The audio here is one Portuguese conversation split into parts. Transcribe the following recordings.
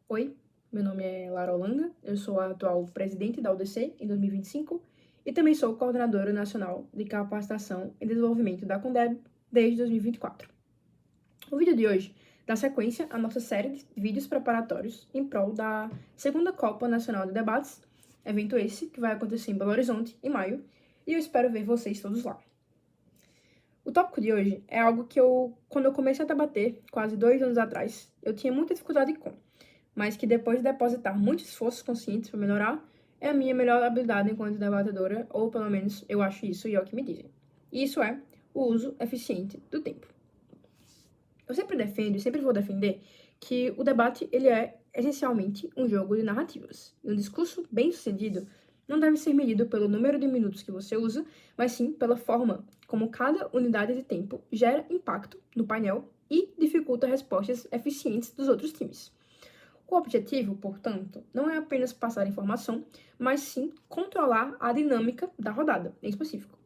Oi, meu nome é Lara Holanda, eu sou a atual presidente da UDC em 2025 e também sou coordenadora nacional de capacitação e desenvolvimento da Condeb desde 2024. O vídeo de hoje dá sequência à nossa série de vídeos preparatórios em prol da segunda Copa Nacional de Debates, evento esse que vai acontecer em Belo Horizonte em maio, e eu espero ver vocês todos lá. O tópico de hoje é algo que quando eu comecei a debater, quase 2 anos atrás, eu tinha muita dificuldade com, mas que depois de depositar muito esforço consciente para melhorar, é a minha melhor habilidade enquanto debatedora, ou pelo menos eu acho isso e é o que me dizem. E isso é o uso eficiente do tempo. Eu sempre defendo e sempre vou defender que o debate ele é essencialmente um jogo de narrativas. E um discurso bem-sucedido não deve ser medido pelo número de minutos que você usa, mas sim pela forma como cada unidade de tempo gera impacto no painel e dificulta respostas eficientes dos outros times. O objetivo, portanto, não é apenas passar informação, mas sim controlar a dinâmica da rodada, em específico.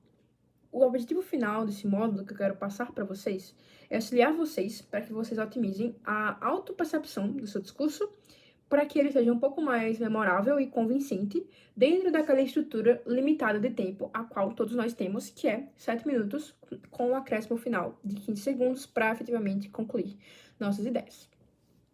O objetivo final desse módulo que eu quero passar para vocês é auxiliar vocês para que vocês otimizem a autopercepção do seu discurso, para que ele seja um pouco mais memorável e convincente dentro daquela estrutura limitada de tempo a qual todos nós temos, que é 7 minutos, com o acréscimo final de 15 segundos para efetivamente concluir nossas ideias.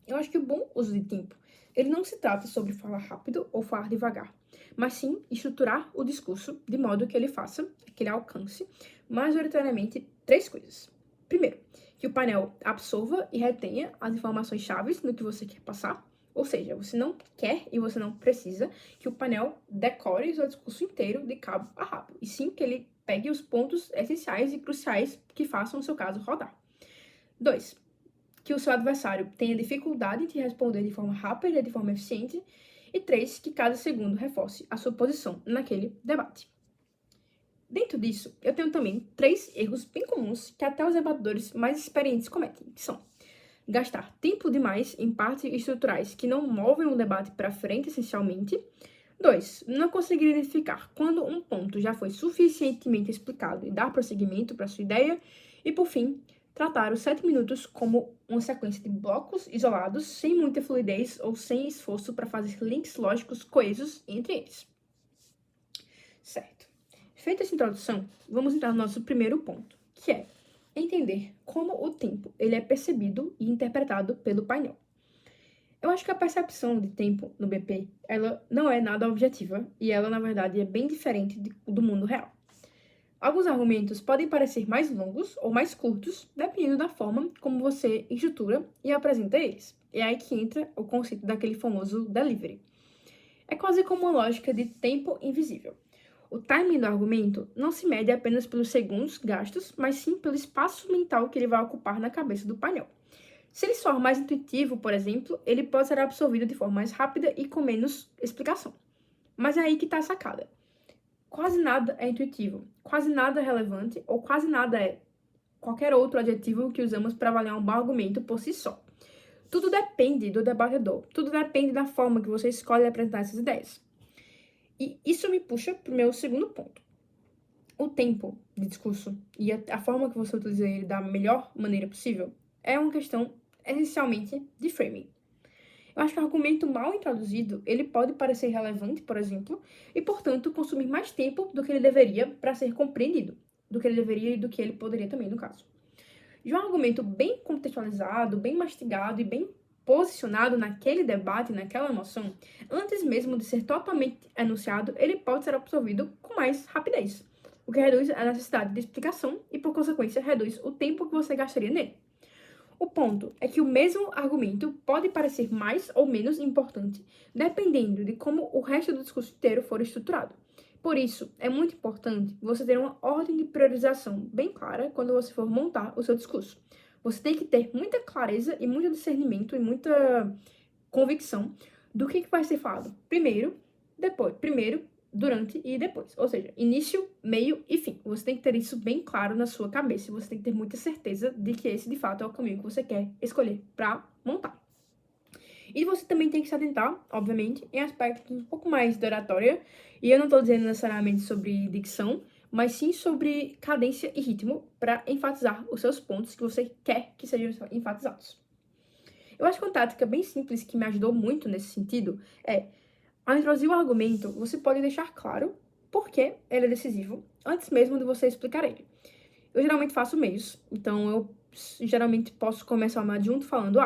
Eu acho que o bom uso de tempo, ele não se trata sobre falar rápido ou falar devagar, mas sim estruturar o discurso de modo que ele faça, que ele alcance, majoritariamente 3 coisas. Primeiro, que o painel absorva e retenha as informações chaves no que você quer passar, ou seja, você não quer e você não precisa que o painel decore o seu discurso inteiro de cabo a rabo, e sim que ele pegue os pontos essenciais e cruciais que façam o seu caso rodar. 2, que o seu adversário tenha dificuldade de responder de forma rápida e de forma eficiente. E 3, que cada segundo reforce a sua posição naquele debate. Dentro disso, eu tenho também 3 erros bem comuns que até os debatedores mais experientes cometem, que são gastar tempo demais em partes estruturais que não movem o debate para frente essencialmente. 2, não conseguir identificar quando um ponto já foi suficientemente explicado e dar prosseguimento para sua ideia. E, por fim, tratar os 7 minutos como uma sequência de blocos isolados, sem muita fluidez ou sem esforço para fazer links lógicos coesos entre eles. Certo. Feita essa introdução, vamos entrar no nosso primeiro ponto, que é entender como o tempo ele é percebido e interpretado pelo painel. Eu acho que a percepção de tempo no BP, ela não é nada objetiva e ela, na verdade, é bem diferente do mundo real. Alguns argumentos podem parecer mais longos ou mais curtos, dependendo da forma como você estrutura e apresenta eles. É aí que entra o conceito daquele famoso delivery. É quase como uma lógica de tempo invisível. O timing do argumento não se mede apenas pelos segundos gastos, mas sim pelo espaço mental que ele vai ocupar na cabeça do painel. Se ele for mais intuitivo, por exemplo, ele pode ser absorvido de forma mais rápida e com menos explicação. Mas é aí que está a sacada. Quase nada é intuitivo, quase nada é relevante ou quase nada é qualquer outro adjetivo que usamos para avaliar um bom argumento por si só. Tudo depende do debatedor, tudo depende da forma que você escolhe apresentar essas ideias. E isso me puxa para o meu segundo ponto. O tempo de discurso e a forma que você utiliza ele da melhor maneira possível é uma questão essencialmente de framing. Eu acho que o argumento mal introduzido, ele pode parecer relevante, por exemplo, e, portanto, consumir mais tempo do que ele deveria para ser compreendido, do que ele deveria e do que ele poderia também, no caso. Já um argumento bem contextualizado, bem mastigado e bem posicionado naquele debate, naquela noção, antes mesmo de ser totalmente enunciado, ele pode ser absorvido com mais rapidez, o que reduz a necessidade de explicação e, por consequência, reduz o tempo que você gastaria nele. O ponto é que o mesmo argumento pode parecer mais ou menos importante, dependendo de como o resto do discurso inteiro for estruturado. Por isso, é muito importante você ter uma ordem de priorização bem clara quando você for montar o seu discurso. Você tem que ter muita clareza e muito discernimento e muita convicção do que vai ser falado primeiro, depois, primeiro, durante e depois. Ou seja, início, meio e fim. Você tem que ter isso bem claro na sua cabeça. Você tem que ter muita certeza de que esse, de fato, é o caminho que você quer escolher para montar. E você também tem que se atentar, obviamente, em aspectos um pouco mais de oratória. E eu não estou dizendo necessariamente sobre dicção, mas sim sobre cadência e ritmo para enfatizar os seus pontos que você quer que sejam enfatizados. Eu acho que uma tática bem simples que me ajudou muito nesse sentido é, ao introduzir o argumento, você pode deixar claro por que ele é decisivo, antes mesmo de você explicar ele. Eu geralmente faço meios, então eu geralmente posso começar uma adjunto falando,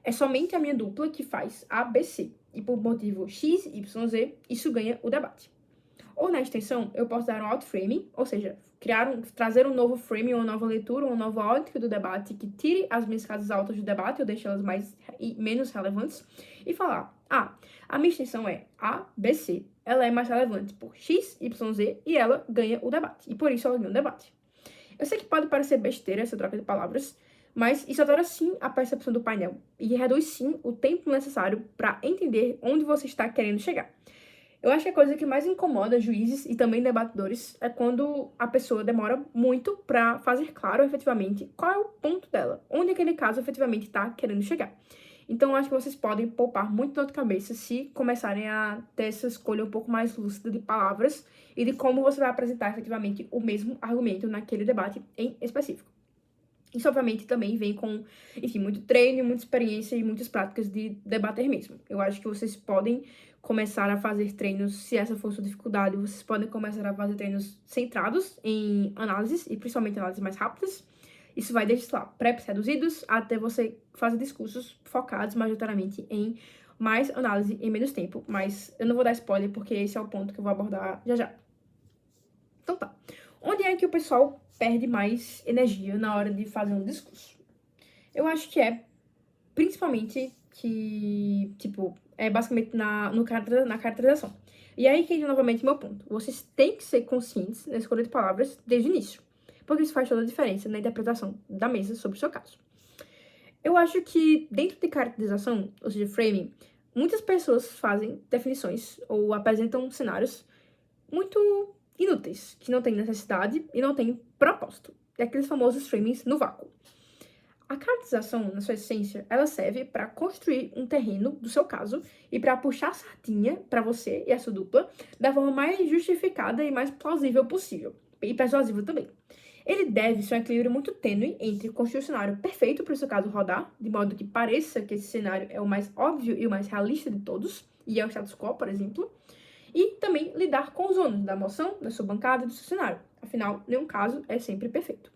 é somente a minha dupla que faz ABC, e por motivo X, Y, Z, isso ganha o debate. Ou na extensão, eu posso dar um outframing, ou seja, trazer um novo frame, uma nova leitura, uma nova ótica do debate que tire as minhas casas altas do debate, ou deixe elas menos relevantes, e falar, a minha extensão é ABC, ela é mais relevante por X, Y, Z, e ela ganha o debate, e por isso ela ganha o debate. Eu sei que pode parecer besteira essa troca de palavras, mas isso altera sim a percepção do painel e reduz sim o tempo necessário para entender onde você está querendo chegar. Eu acho que a coisa que mais incomoda juízes e também debatedores é quando a pessoa demora muito para fazer claro efetivamente qual é o ponto dela, onde aquele caso efetivamente está querendo chegar. Então, eu acho que vocês podem poupar muito dor de cabeça se começarem a ter essa escolha um pouco mais lúcida de palavras e de como você vai apresentar efetivamente o mesmo argumento naquele debate em específico. Isso, obviamente, também vem com, enfim, muito treino, muita experiência e muitas práticas de debater mesmo. Eu acho que vocês podem começar a fazer treinos, se essa for sua dificuldade, vocês podem começar a fazer treinos centrados em análises, e principalmente análises mais rápidas. Isso vai desde, sei lá, preps reduzidos até você fazer discursos focados majoritariamente em mais análise em menos tempo. Mas eu não vou dar spoiler, porque esse é o ponto que eu vou abordar já já. Então tá. Onde é que o pessoal perde mais energia na hora de fazer um discurso? Eu acho que é principalmente que, tipo, é basicamente na caracterização. E aí que entra novamente meu ponto. Vocês têm que ser conscientes na escolha de palavras desde o início, porque isso faz toda a diferença na interpretação da mesa sobre o seu caso. Eu acho que dentro de caracterização, ou seja, framing, muitas pessoas fazem definições ou apresentam cenários muito inúteis, que não têm necessidade e não têm propósito. É aqueles famosos framings no vácuo. A caracterização, na sua essência, ela serve para construir um terreno do seu caso e para puxar a sardinha para você e a sua dupla da forma mais justificada e mais plausível possível. E persuasiva também. Ele deve ser um equilíbrio muito tênue entre construir o cenário perfeito para o seu caso rodar, de modo que pareça que esse cenário é o mais óbvio e o mais realista de todos, e é o status quo, por exemplo, e também lidar com os ônus da emoção, da sua bancada e do seu cenário. Afinal, nenhum caso é sempre perfeito.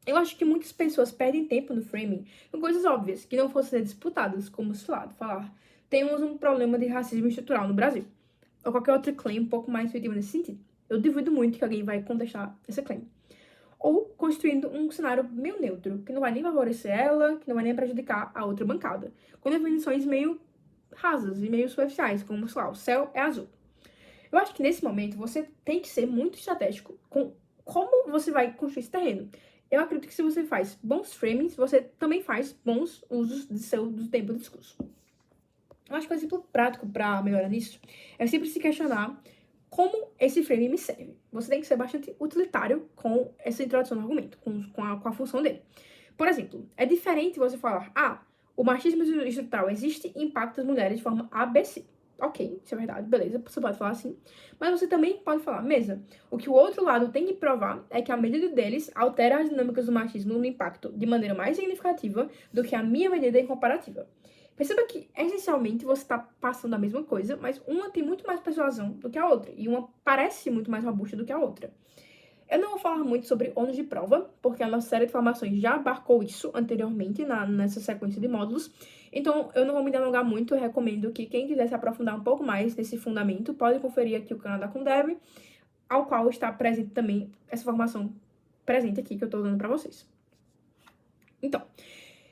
Eu acho que muitas pessoas perdem tempo no framing com coisas óbvias, que não fossem ser disputadas, como, sei lá, falar temos um problema de racismo estrutural no Brasil, ou qualquer outro claim um pouco mais intuitivo nesse sentido. Eu duvido muito que alguém vai contestar esse claim. Ou construindo um cenário meio neutro, que não vai nem favorecer ela, que não vai nem prejudicar a outra bancada, com definições meio rasas e meio superficiais, como, sei lá, o céu é azul. Eu acho que nesse momento você tem que ser muito estratégico com como você vai construir esse terreno. Eu acredito que se você faz bons framings, você também faz bons usos do tempo do discurso. Eu acho que um exemplo prático para melhorar nisso é sempre se questionar como esse frame me serve. Você tem que ser bastante utilitário com essa introdução do argumento, com a função dele. Por exemplo, é diferente você falar, o machismo estrutural existe e impacta as mulheres de forma ABC. Ok, isso é verdade, beleza, você pode falar assim. Mas você também pode falar, o que o outro lado tem que provar é que a medida deles altera as dinâmicas do machismo no impacto de maneira mais significativa do que a minha medida em comparativa. Perceba que, essencialmente, você está passando a mesma coisa, mas uma tem muito mais persuasão do que a outra, e uma parece muito mais robusta do que a outra. Eu não vou falar muito sobre ônus de prova, porque a nossa série de formações já abarcou isso anteriormente, nessa sequência de módulos. Então, eu não vou me delongar muito, eu recomendo que quem quiser se aprofundar um pouco mais nesse fundamento, pode conferir aqui o canal da Kundeb, ao qual está presente também essa formação presente aqui que eu estou dando para vocês. Então,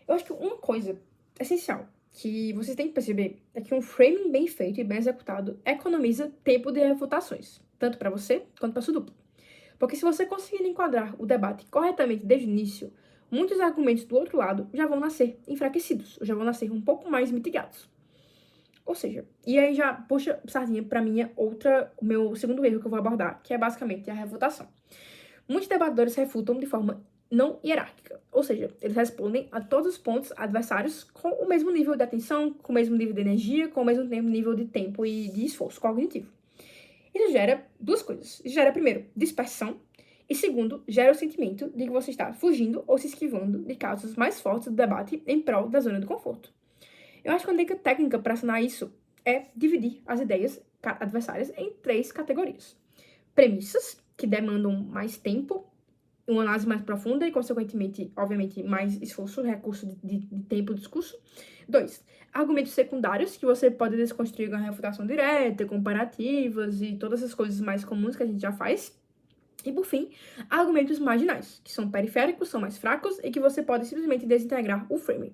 eu acho que uma coisa essencial que vocês têm que perceber é que um framing bem feito e bem executado economiza tempo de refutações, tanto para você quanto para sua dupla. Porque se você conseguir enquadrar o debate corretamente desde o início, muitos argumentos do outro lado já vão nascer enfraquecidos, já vão nascer um pouco mais mitigados. Ou seja, e aí já puxa sardinha para o meu segundo erro que eu vou abordar, que é basicamente a refutação. Muitos debatedores refutam de forma não hierárquica, ou seja, eles respondem a todos os pontos adversários com o mesmo nível de atenção, com o mesmo nível de energia, com o mesmo nível de tempo e de esforço cognitivo. Isso gera duas coisas. Isso gera, primeiro, dispersão E segundo, gera o sentimento de que você está fugindo ou se esquivando de causas mais fortes do debate em prol da zona de conforto. Eu acho que uma dica técnica para sanar isso é dividir as ideias adversárias em 3 categorias. Premissas, que demandam mais tempo, uma análise mais profunda e, consequentemente, obviamente, mais esforço, recurso de tempo de discurso. 2. Argumentos secundários, que você pode desconstruir com a refutação direta, comparativas e todas essas coisas mais comuns que a gente já faz. E, por fim, argumentos marginais, que são periféricos, são mais fracos e que você pode simplesmente desintegrar o framing.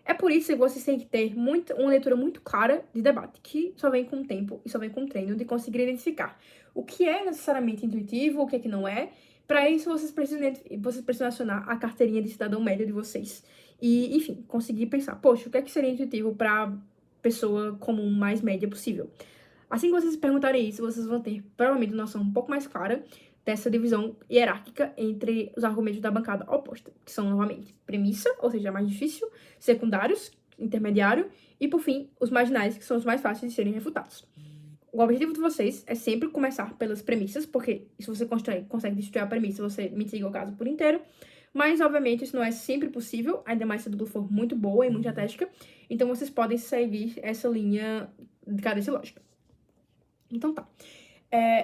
É por isso que você tem que ter uma leitura muito clara de debate, que só vem com o tempo e só vem com o treino de conseguir identificar o que é necessariamente intuitivo, o que é que não é. Para isso, vocês precisam acionar a carteirinha de cidadão médio de vocês. E, enfim, conseguir pensar, poxa, o que é que seria intuitivo para pessoa comum mais média possível? Assim que vocês se perguntarem isso, vocês vão ter provavelmente uma noção um pouco mais clara dessa divisão hierárquica entre os argumentos da bancada oposta, que são, novamente, premissa, ou seja, mais difícil, secundários, intermediário, e, por fim, os marginais, que são os mais fáceis de serem refutados. O objetivo de vocês é sempre começar pelas premissas, porque se você consegue destruir a premissa, você mitiga o caso por inteiro. Mas, obviamente, isso não é sempre possível, ainda mais se a dupla for muito boa e muito estratégica. Então, vocês podem seguir essa linha de cadência lógica. Então, tá.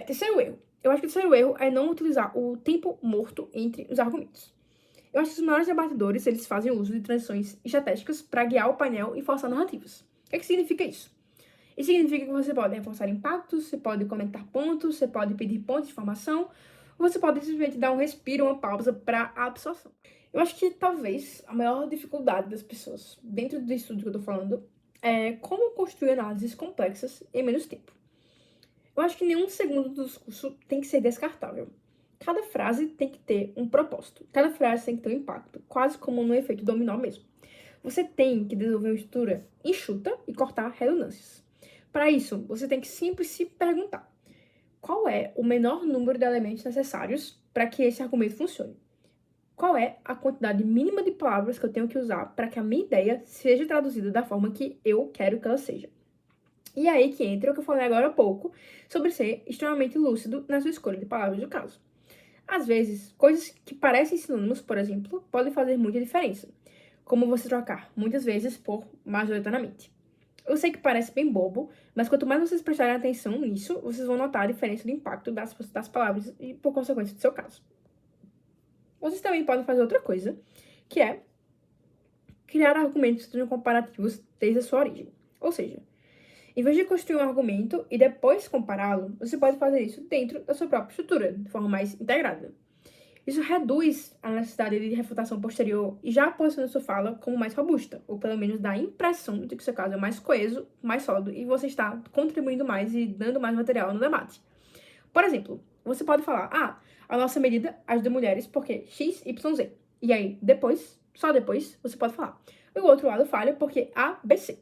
Terceiro erro. Eu acho que o terceiro erro é não utilizar o tempo morto entre os argumentos. Eu acho que os maiores debatedores, eles fazem uso de transições estratégicas para guiar o painel e forçar narrativas. O que é que significa isso? Isso significa que você pode reforçar impactos, você pode conectar pontos, você pode pedir pontos de informação, ou você pode simplesmente dar um respiro, uma pausa para a absorção. Eu acho que talvez a maior dificuldade das pessoas dentro do estudo que eu tô falando é como construir análises complexas em menos tempo. Eu acho que nenhum segundo do discurso tem que ser descartável. Cada frase tem que ter um propósito. Cada frase tem que ter um impacto, quase como no efeito dominó mesmo. Você tem que desenvolver uma estrutura enxuta e cortar redundâncias. Para isso, você tem que sempre se perguntar: qual é o menor número de elementos necessários para que esse argumento funcione? Qual é a quantidade mínima de palavras que eu tenho que usar para que a minha ideia seja traduzida da forma que eu quero que ela seja? E é aí que entra o que eu falei agora há pouco, sobre ser extremamente lúcido na sua escolha de palavras do caso. Às vezes, coisas que parecem sinônimos, por exemplo, podem fazer muita diferença, como você trocar muitas vezes por majoritariamente. Eu sei que parece bem bobo, mas quanto mais vocês prestarem atenção nisso, vocês vão notar a diferença do impacto das palavras e, por consequência, do seu caso. Vocês também podem fazer outra coisa, que é criar argumentos que sejam comparativos desde a sua origem. Ou seja, em vez de construir um argumento e depois compará-lo, você pode fazer isso dentro da sua própria estrutura, de forma mais integrada. Isso reduz a necessidade de refutação posterior e já posiciona sua fala como mais robusta, ou pelo menos dá a impressão de que seu caso é mais coeso, mais sólido e você está contribuindo mais e dando mais material no debate. Por exemplo, você pode falar: a nossa medida ajuda mulheres porque X, Y, Z. E aí, depois, só depois, você pode falar: o outro lado falha porque A, B, C.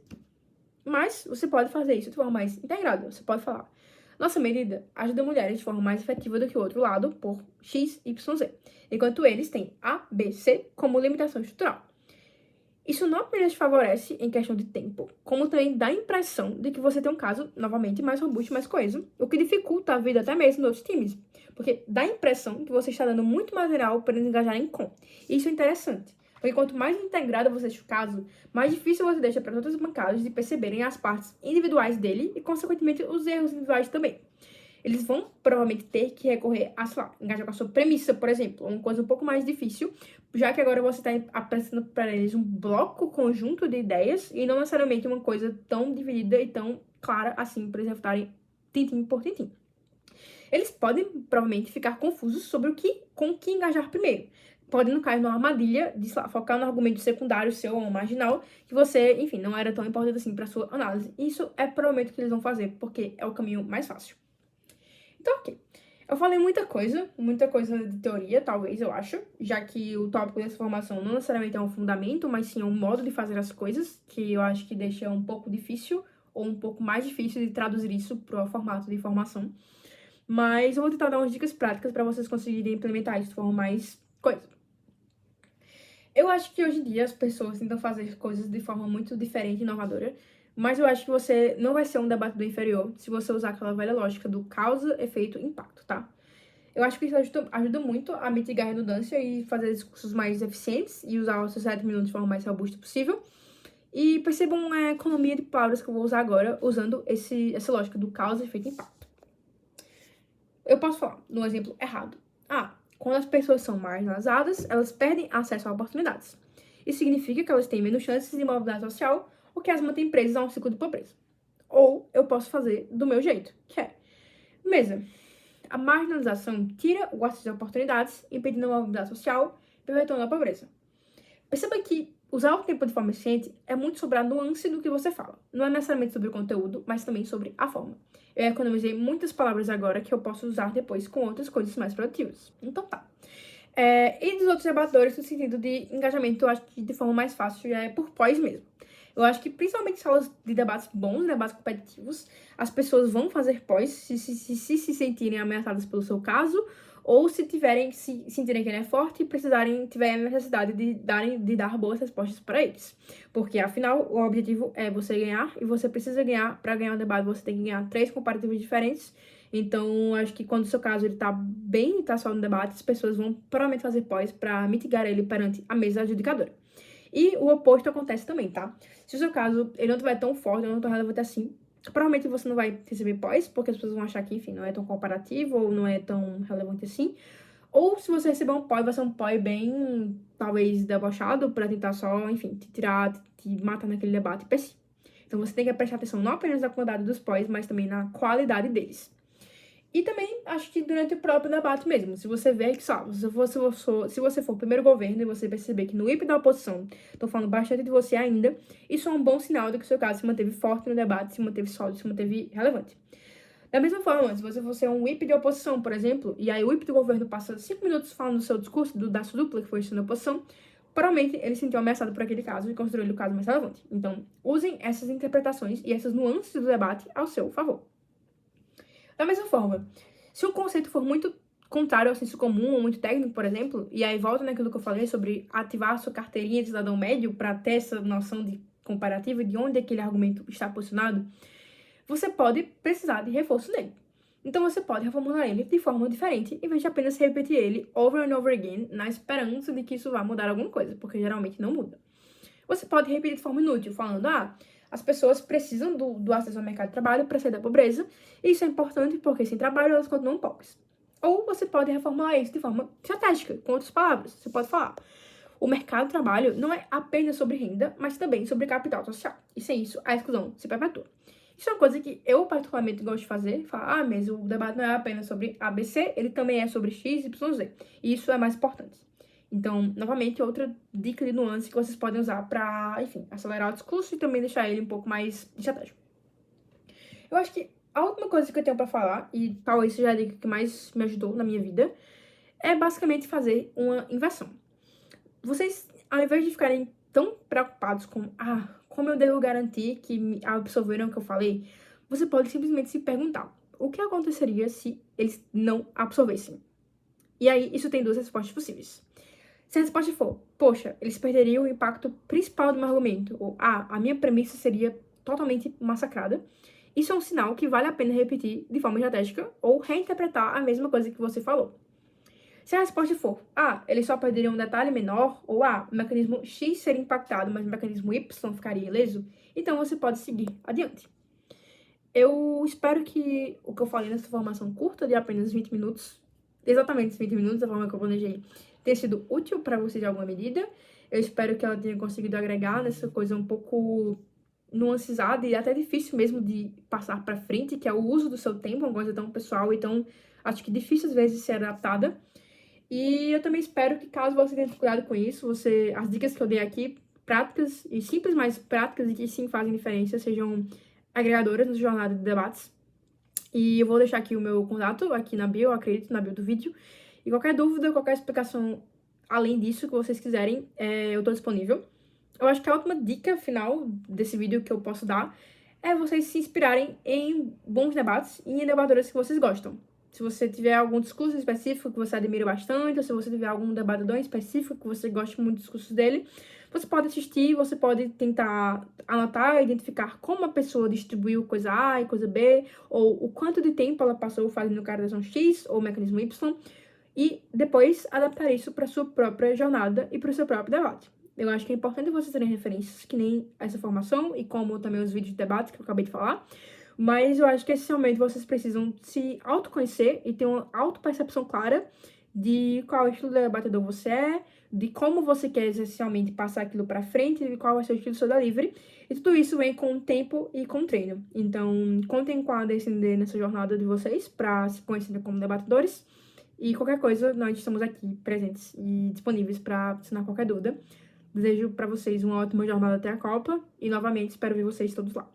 Mas você pode fazer isso de forma mais integrada. Você pode falar: nossa medida ajuda mulheres de forma mais efetiva do que o outro lado por X, Y, Z, enquanto eles têm A, B, C como limitação estrutural. Isso não apenas te favorece em questão de tempo, como também dá a impressão de que você tem um caso, novamente, mais robusto e mais coeso, o que dificulta a vida até mesmo de outros times, porque dá a impressão que você está dando muito material para eles engajarem com. Isso é interessante, porque quanto mais integrado você deixa o caso, mais difícil você deixa para outras bancadas de perceberem as partes individuais dele e, consequentemente, os erros individuais também. Eles vão provavelmente ter que recorrer a, sei lá, engajar com a sua premissa, por exemplo, uma coisa um pouco mais difícil, já que agora você está apresentando para eles um bloco conjunto de ideias e não necessariamente uma coisa tão dividida e tão clara assim para eles refutarem tintim por tintim. Eles podem provavelmente ficar confusos sobre com o que engajar primeiro. Podem cair numa armadilha de, sei lá, focar no argumento secundário seu ou marginal, que você, enfim, não era tão importante assim para sua análise. Isso é provavelmente o que eles vão fazer, porque é o caminho mais fácil. Então, ok. Eu falei muita coisa de teoria, talvez, eu acho, já que o tópico dessa formação não necessariamente é um fundamento, mas sim um modo de fazer as coisas, que eu acho que deixa um pouco difícil, ou um pouco mais difícil de traduzir isso para o formato de informação. Mas eu vou tentar dar umas dicas práticas para vocês conseguirem implementar isso de forma mais coisa. Eu acho que hoje em dia as pessoas tentam fazer coisas de forma muito diferente e inovadora, mas eu acho que você não vai ser um debate do inferior se você usar aquela velha lógica do causa, efeito, impacto, tá? Eu acho que isso ajuda muito a mitigar a redundância e fazer discursos mais eficientes e usar os seus 7 minutos de forma mais robusta possível. E percebam a economia de palavras que eu vou usar agora, usando essa lógica do causa, efeito e impacto. Eu posso falar no exemplo errado. Quando as pessoas são marginalizadas, elas perdem acesso a oportunidades. Isso significa que elas têm menos chances de mobilidade social, o que as mantém presas a um ciclo de pobreza. Ou eu posso fazer do meu jeito, que é: mesa. A marginalização tira o acesso a oportunidades, impedindo a mobilidade social, perpetuando a pobreza. Perceba que usar o tempo de forma eficiente é muito sobre a nuance do que você fala. Não é necessariamente sobre o conteúdo, mas também sobre a forma. Eu economizei muitas palavras agora que eu posso usar depois com outras coisas mais produtivas. Então tá. E dos outros debatedores, no sentido de engajamento, eu acho que de forma mais fácil é por pós mesmo. Eu acho que, principalmente em salas de debates bons, debates competitivos, as pessoas vão fazer pós se sentirem ameaçadas pelo seu caso, ou se sentirem que ele é forte e tiverem a necessidade de dar boas respostas para eles. Porque, afinal, o objetivo é você ganhar, e você precisa ganhar. Para ganhar um debate, você tem que ganhar 3 comparativos diferentes. Então, acho que quando o seu caso ele tá bem, tá só no debate, as pessoas vão provavelmente fazer pós para mitigar ele perante a mesa adjudicadora. E o oposto acontece também, tá? Se o seu caso ele não estiver tão forte, não tão relevante assim, provavelmente você não vai receber pós, porque as pessoas vão achar que, enfim, não é tão comparativo ou não é tão relevante assim. Ou se você receber um pós, vai ser um pós bem, talvez, debochado, pra tentar só, enfim, te tirar, te matar naquele debate per si. Então você tem que prestar atenção não apenas na quantidade dos pós, mas também na qualidade deles. E também, acho que durante o próprio debate mesmo, se você ver que, só, se você for o primeiro governo e você perceber que no IP da oposição estão falando bastante de você ainda, isso é um bom sinal de que o seu caso se manteve forte no debate, se manteve sólido, se manteve relevante. Da mesma forma, se você for um whip de oposição, por exemplo, e aí o whip do governo passa 5 minutos falando do seu discurso, da sua dupla, que foi isso na oposição, provavelmente ele se sentiu ameaçado por aquele caso e considerou ele o caso mais relevante. Então, usem essas interpretações e essas nuances do debate ao seu favor. Da mesma forma, se o conceito for muito contrário ao senso comum ou muito técnico, por exemplo, e aí volta naquilo que eu falei sobre ativar a sua carteirinha de cidadão médio para ter essa noção de comparativo de onde aquele argumento está posicionado, você pode precisar de reforço nele. Então você pode reformular ele de forma diferente, em vez de apenas repetir ele over and over again, na esperança de que isso vá mudar alguma coisa, porque geralmente não muda. Você pode repetir de forma inútil, falando: as pessoas precisam do acesso ao mercado de trabalho para sair da pobreza, e isso é importante porque sem trabalho elas continuam pobres. Ou você pode reformular isso de forma estratégica, com outras palavras. Você pode falar: o mercado de trabalho não é apenas sobre renda, mas também sobre capital social. E sem isso, a exclusão se perpetua. Isso é uma coisa que eu particularmente gosto de fazer, falar: mas o debate não é apenas sobre ABC, ele também é sobre X, Y, Z. E isso é mais importante. Então, novamente, outra dica de nuance que vocês podem usar para, enfim, acelerar o discurso e também deixar ele um pouco mais estratégico. Eu acho que a última coisa que eu tenho para falar, e talvez seja a dica que mais me ajudou na minha vida, é basicamente fazer uma inversão. Vocês, ao invés de ficarem tão preocupados com, como eu devo garantir que absorveram o que eu falei, você pode simplesmente se perguntar: o que aconteceria se eles não absorvessem? E aí, isso tem 2 respostas possíveis. Se a resposta for: poxa, eles perderiam o impacto principal do meu argumento, ou a minha premissa seria totalmente massacrada, isso é um sinal que vale a pena repetir de forma estratégica ou reinterpretar a mesma coisa que você falou. Se a resposta for: eles só perderiam um detalhe menor, ou o mecanismo X seria impactado, mas o mecanismo Y ficaria ileso, então você pode seguir adiante. Eu espero que o que eu falei nessa formação curta, de apenas 20 minutos, exatamente 20 minutos, da forma que eu planejei, tenha sido útil para você de alguma medida. Eu espero que ela tenha conseguido agregar nessa coisa um pouco nuancizada e até difícil mesmo de passar para frente, que é o uso do seu tempo, uma coisa tão pessoal, então acho que difícil às vezes ser adaptada. E eu também espero que, caso você tenha cuidado com isso, as dicas que eu dei aqui, práticas e simples, mas práticas e que sim fazem diferença, sejam agregadoras na jornada de debates. E eu vou deixar aqui o meu contato, aqui na bio, eu acredito, na bio do vídeo. E qualquer dúvida, qualquer explicação além disso que vocês quiserem, eu tô disponível. Eu acho que a última dica final desse vídeo que eu posso dar é vocês se inspirarem em bons debates e em debatedores que vocês gostam. Se você tiver algum discurso específico que você admira bastante, ou se você tiver algum debatedor específico que você gosta muito dos discursos dele, Você pode assistir, você pode tentar anotar, identificar como a pessoa distribuiu coisa A e coisa B, ou o quanto de tempo ela passou fazendo caracterização X ou mecanismo Y, e depois adaptar isso para sua própria jornada e para o seu próprio debate. Eu acho que é importante vocês terem referências, que nem essa formação e como também os vídeos de debate que eu acabei de falar, mas eu acho que essencialmente vocês precisam se autoconhecer e ter uma autopercepção clara de qual estilo de debatedor você é, de como você quer essencialmente passar aquilo para frente, de qual é o seu estilo de seu livre. E tudo isso vem com o tempo e com o treino. Então, contem com a DSND nessa jornada de vocês para se conhecerem como debatedores. E qualquer coisa, nós estamos aqui presentes e disponíveis para sanar qualquer dúvida. Desejo para vocês uma ótima jornada até a Copa e novamente espero ver vocês todos lá.